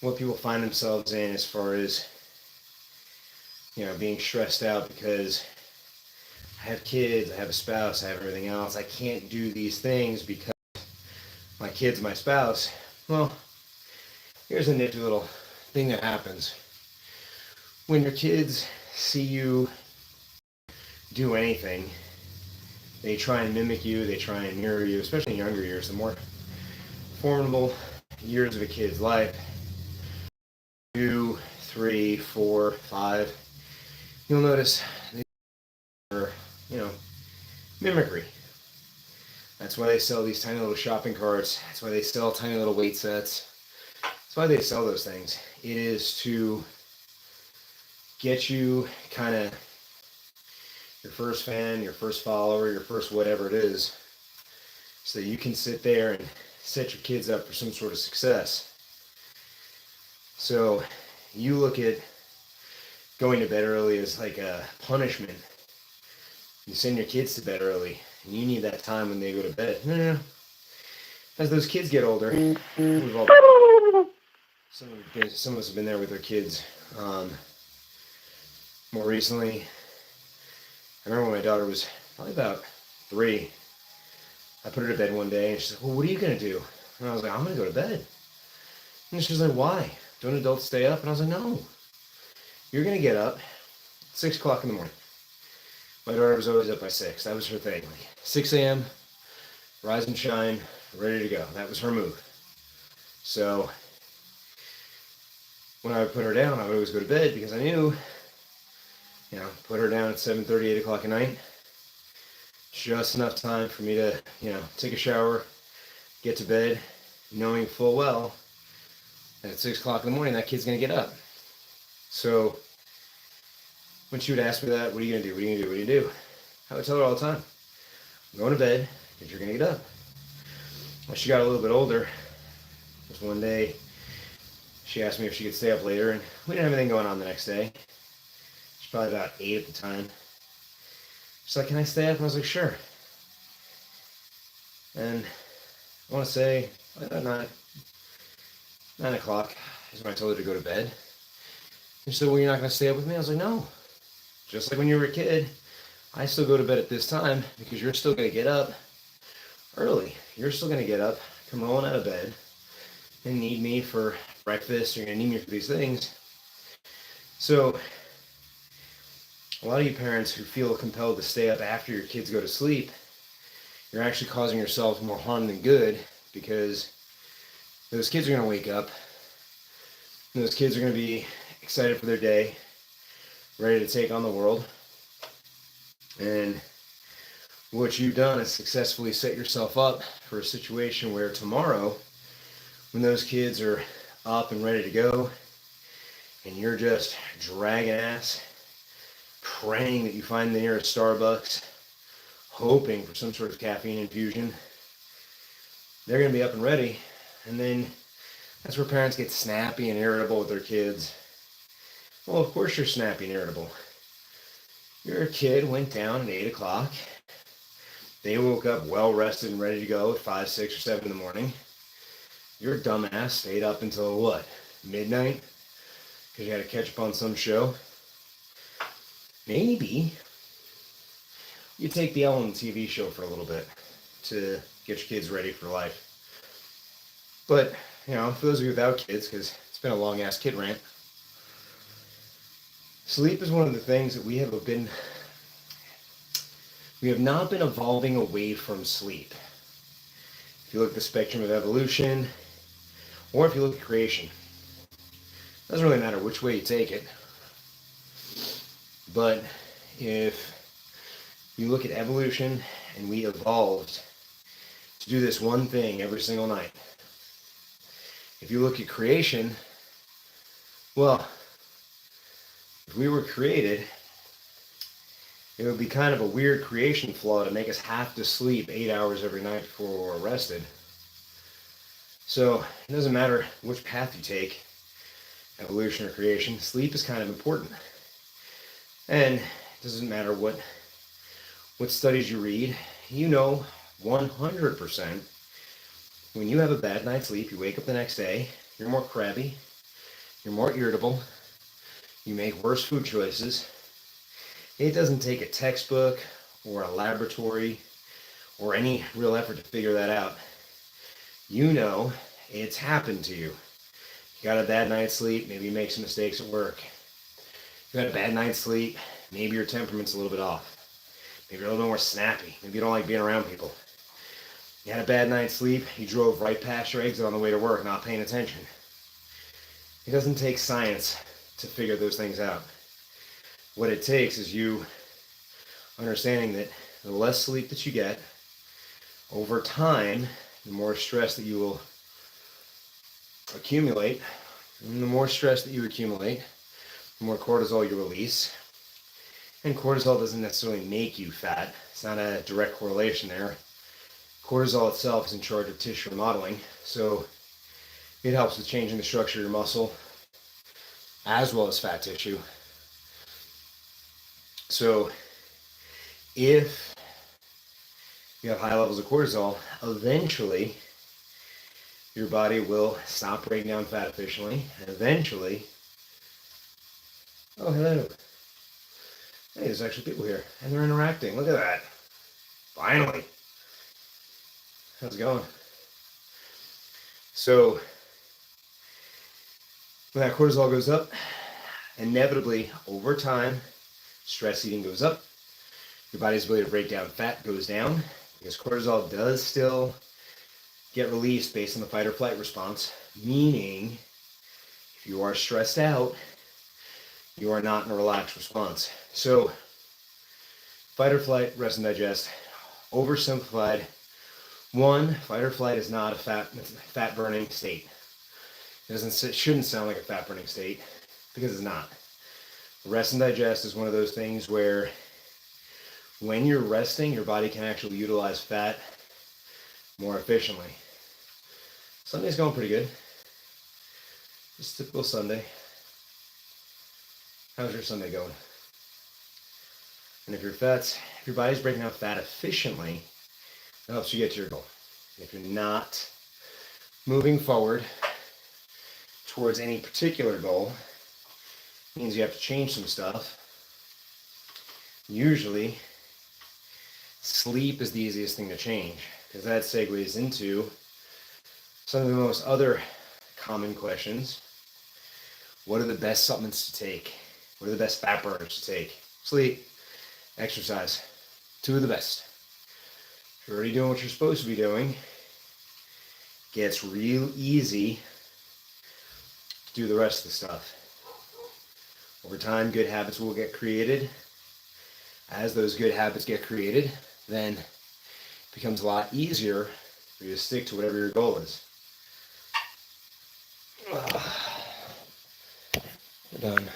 what people find themselves in as far as, being stressed out because I have kids, I have a spouse, I have everything else. I can't do these things because my kids, my spouse. Well, here's a nifty little thing that happens. When your kids see you do anything, they try and mimic you, they try and mirror you, especially in younger years, the more formidable years of a kid's life, 2, 3, 4, 5, you'll notice they are, mimicry. That's why they sell these tiny little shopping carts. That's why they sell tiny little weight sets. That's why they sell those things. It is to get you kind of your first fan, your first follower, your first whatever it is, so that you can sit there and set your kids up for some sort of success. So you look at going to bed early as like a punishment. You send your kids to bed early, and you need that time when they go to bed. No. As those kids get older, we've all some of us have been there with our kids. More recently, I remember when my daughter was probably about 3. I put her to bed one day, and she's like, "Well, what are you gonna do?" And I was like, "I'm gonna go to bed." And she's like, "Why? Don't adults stay up?" And I was like, "No. You're gonna get up at 6 o'clock in the morning." My daughter was always up by 6. That was her thing. Like 6 a.m., rise and shine, ready to go. That was her move. So when I would put her down, I would always go to bed because I knew, put her down at 7:30, 8 o'clock at night. Just enough time for me to, take a shower, get to bed, knowing full well that at 6 o'clock in the morning, that kid's going to get up. So when she would ask me that, "What are you going to do? What are you going to do? What do you do?" I would tell her all the time, "I'm going to bed because you're going to get up." When she got a little bit older, just one day, she asked me if she could stay up later, and we didn't have anything going on the next day. She's probably about 8 at the time. She's like, "Can I stay up?" And I was like, "Sure." And I want to say about 9 o'clock is when I told her to go to bed. And she said, "Well, you're not going to stay up with me?" I was like, "No. Just like when you were a kid, I still go to bed at this time because you're still going to get up early. You're still going to get up, come rolling out of bed, and need me for breakfast. You're going to need me for these things." So a lot of you parents who feel compelled to stay up after your kids go to sleep, you're actually causing yourselves more harm than good, because those kids are going to wake up. Those kids are going to be excited for their day, ready to take on the world. And what you've done is successfully set yourself up for a situation where tomorrow, when those kids are up and ready to go, and you're just dragging ass, praying that you find the nearest Starbucks, hoping for some sort of caffeine infusion, they're going to be up and ready. And then that's where parents get snappy and irritable with their kids. Well, of course you're snappy and irritable. Your kid went down at 8 o'clock. They woke up well rested and ready to go at 5, 6, or 7 in the morning. Your dumbass stayed up until what? Midnight? Because you had to catch up on some show? Maybe you take the L on the TV show for a little bit to get your kids ready for life. But, for those of you without kids, because it's been a long-ass kid rant, sleep is one of the things that we have not been evolving away from sleep. If you look at the spectrum of evolution, or if you look at creation, it doesn't really matter which way you take it. But if you look at evolution, and we evolved to do this one thing every single night. If you look at creation, well, if we were created, it would be kind of a weird creation flaw to make us have to sleep 8 hours every night before we're rested. So it doesn't matter which path you take, evolution or creation, sleep is kind of important. And it doesn't matter what studies you read, 100%, when you have a bad night's sleep, you wake up the next day, you're more crabby, You're more irritable. You make worse food choices. It doesn't take a textbook or a laboratory or any real effort to figure that out. You know it's happened to you. You got a bad night's sleep, maybe you make some mistakes at work. You had a bad night's sleep, maybe your temperament's a little bit off. Maybe you're a little bit more snappy. Maybe you don't like being around people. You had a bad night's sleep, you drove right past your exit on the way to work, not paying attention. It doesn't take science to figure those things out. What it takes is you understanding that the less sleep that you get, over time, the more stress that you will accumulate. And the more stress that you accumulate, the more cortisol you release. And cortisol doesn't necessarily make you fat. It's not a direct correlation there. Cortisol itself is in charge of tissue remodeling, so it helps with changing the structure of your muscle as well as fat tissue. So if you have high levels of cortisol, eventually your body will stop breaking down fat efficiently, and eventually, oh, hello. Hey, there's actually people here, and they're interacting. Look at that. Finally. How's it going? So, when that cortisol goes up, inevitably, over time, stress eating goes up. Your body's ability to break down fat goes down, because cortisol does still get released based on the fight or flight response, meaning if you are stressed out, you are not in a relaxed response. So, fight or flight, rest and digest, oversimplified. One, fight or flight is not a fat burning state. It shouldn't sound like a fat burning state because it's not. Rest and digest is one of those things where when you're resting, your body can actually utilize fat more efficiently. Sunday's going pretty good. Just a typical Sunday. How's your Sunday going? And if your body's breaking down fat efficiently, it helps you get to your goal. If you're not moving forward towards any particular goal, it means you have to change some stuff. Usually, sleep is the easiest thing to change, because that segues into some of the most other common questions. What are the best supplements to take? What are the best fat burners to take? Sleep, exercise, two of the best. If you're already doing what you're supposed to be doing, it gets real easy to do the rest of the stuff. Over time, good habits will get created. As those good habits get created, then it becomes a lot easier for you to stick to whatever your goal is. We're done.